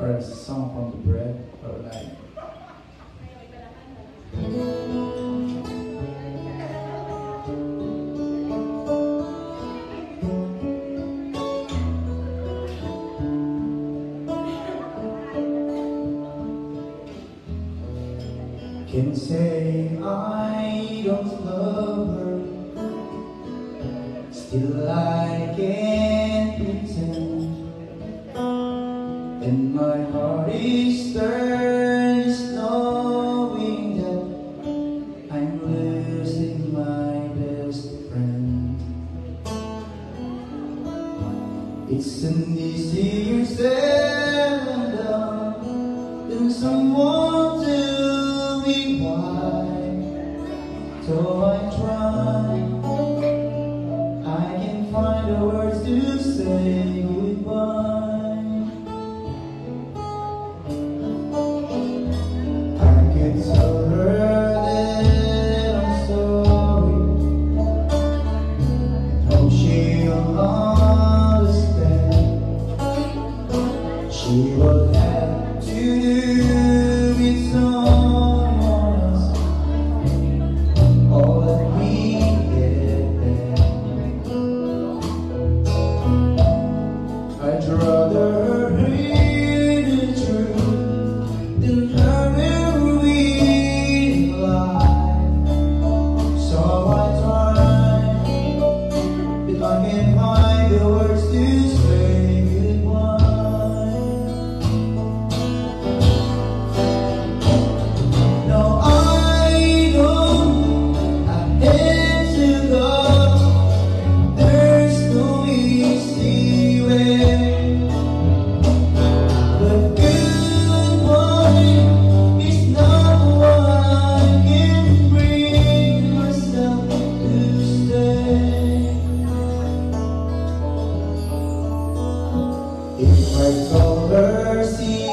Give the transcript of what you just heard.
or a song from the bread, or like can say I don't love her, still I can't pretend, and my heart is stern, knowing that I'm losing my best friend. It's an easier said than done, than someone tell me why. So I try, I can find the words to say goodbye. I can tell her that I'm sorry, and hope she'll understand. She will have to do with someone else all that we get back. I'd rather her hear the truth than her real lie. So I try, but I can't find the words to say goodbye. No, I don't have had to go. There's no easy way. But goodbye is not what I can bring myself to say. If I told her, see